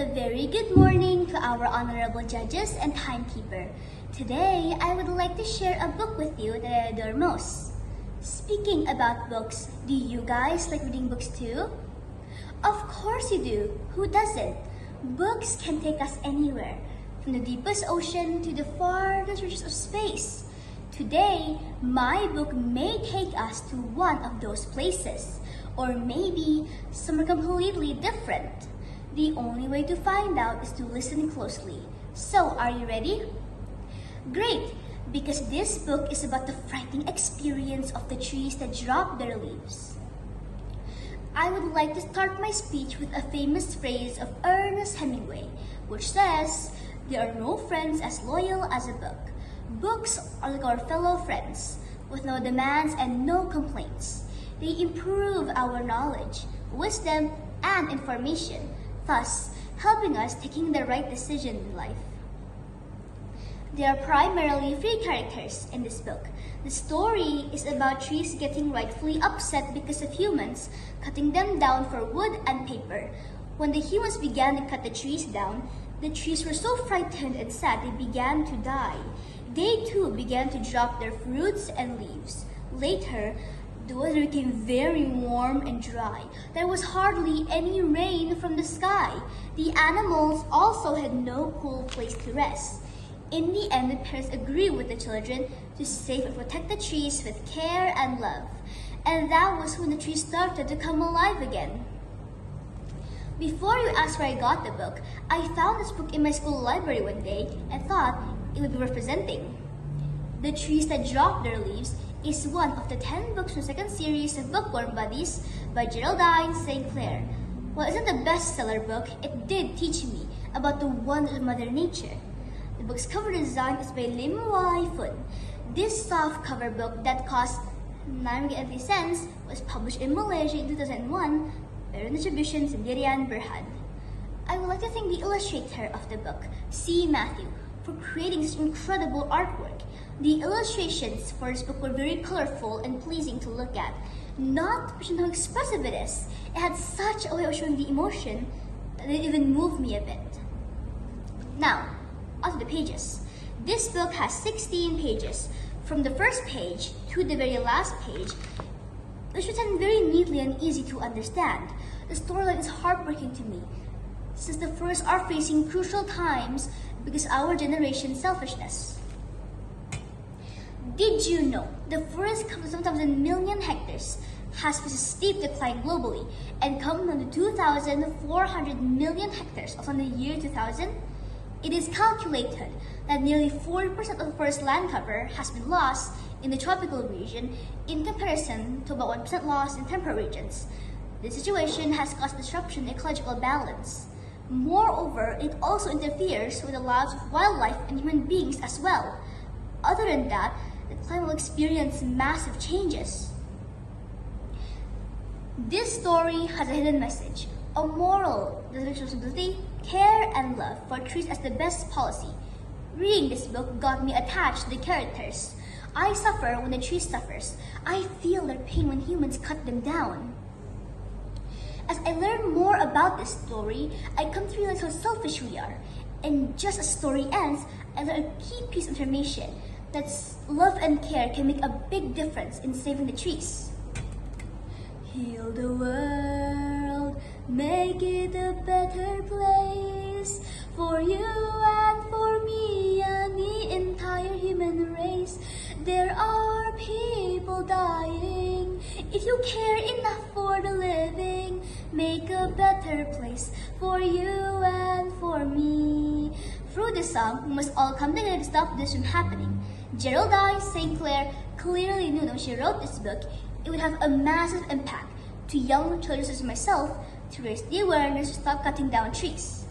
A very good morning to our honorable judges and timekeeper. Today, I would like to share a book with you that I adore most. Speaking about books, do you guys like reading books too? Of course you do. Who doesn't? Books can take us anywhere, from the deepest ocean to the farthest reaches of space. Today, my book may take us to one of those places, or maybe somewhere completely different. The only way to find out is to listen closely. So, are you ready? Great, because this book is about the frightening experience of the trees that drop their leaves. I would like to start my speech with a famous phrase of Ernest Hemingway, which says, "There are no friends as loyal as a book. Books are like our fellow friends, with no demands and no complaints. They improve our knowledge, wisdom, and information, thus helping us taking the right decision in life." There are primarily three characters in this book. The story is about trees getting rightfully upset because of humans cutting them down for wood and paper. When the humans began to cut the trees down, the trees were so frightened and sad they began to die. They too began to drop their fruits and leaves. Later, the weather became very warm and dry. There was hardly any rain from the sky. The animals also had no cool place to rest. In the end, the parents agreed with the children to save and protect the trees with care and love. And that was when the trees started to come alive again. Before you ask where I got the book, I found this book in my school library one day and thought it would be worth presenting. The Trees That Drop Their Leaves is one of the 10 books from the second series of Bookworm Buddies by Geraldine St. Clair. While it isn't a bestseller book, it did teach me about the wonders of Mother Nature. The book's cover design is by Lim Wai Fun. This soft cover book that cost 9.80 cents was published in Malaysia in 2001 by distribution Sendirian Berhad. I would like to thank the illustrator of the book, C. Matthew, for creating such incredible artwork. The illustrations for this book were very colorful and pleasing to look at. Not to mention how expressive it is. It had such a way of showing the emotion that it even moved me a bit. Now, onto the pages. This book has 16 pages. From the first page to the very last page, it's written very neatly and easy to understand. The storyline is heartbreaking to me, since the forests are facing crucial times because of our generation's selfishness. Did you know the forest covers 1,000 million hectares, has faced a steep decline globally, and come down to 2,400 million hectares of the year 2000? It is calculated that nearly 40% of the forest land cover has been lost in the tropical region in comparison to about 1% lost in temperate regions. This situation has caused disruption in ecological balance. Moreover, it also interferes with the lives of wildlife and human beings as well. Other than that, the climate will experience massive changes. This story has a hidden message, a moral, the responsibility, care, and love for trees as the best policy. Reading this book got me attached to the characters. I suffer when the tree suffers. I feel their pain when humans cut them down. As I learn more about this story, I come to realize how selfish we are. And just as the story ends, I learn a key piece of information that love and care can make a big difference in saving the trees. Heal the world, make it a better place for you and for me and the entire human race. There are people dying. If you care enough for the living, make a better place for you and for me. Through the song, we must all come together to stop this from happening. Geraldine St. Clair clearly knew that when she wrote this book, it would have a massive impact to young children such as myself to raise the awareness to stop cutting down trees.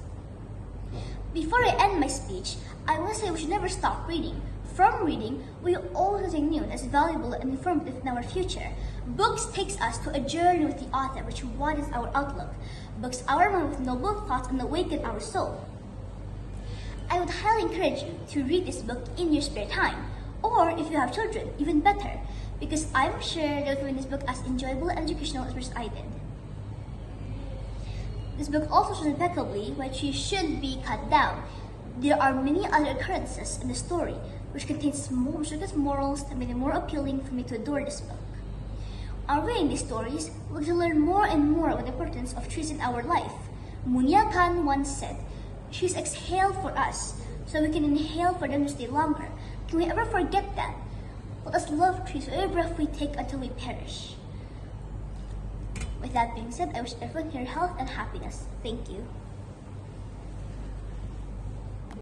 Before I end my speech, I want to say we should never stop reading. From reading, we always learn something new that's valuable and informative in our future. Books takes us to a journey with the author which widens our outlook. Books our mind with noble thoughts and awaken our soul. I would highly encourage you to read this book in your spare time, or if you have children, even better, because I'm sure they'll find this book as enjoyable and educational as much as I did. This book also shows impeccably why trees should be cut down. There are many other occurrences in the story which contains morals that make it more appealing for me to adore this book. On reading these stories, we get to learn more and more about the importance of trees in our life. Munia Khan once said, "Trees exhale for us, so we can inhale for them to stay longer. Can we ever forget that? Let us love trees for every breath we take until we perish." With that being said, I wish everyone here health and happiness. Thank you.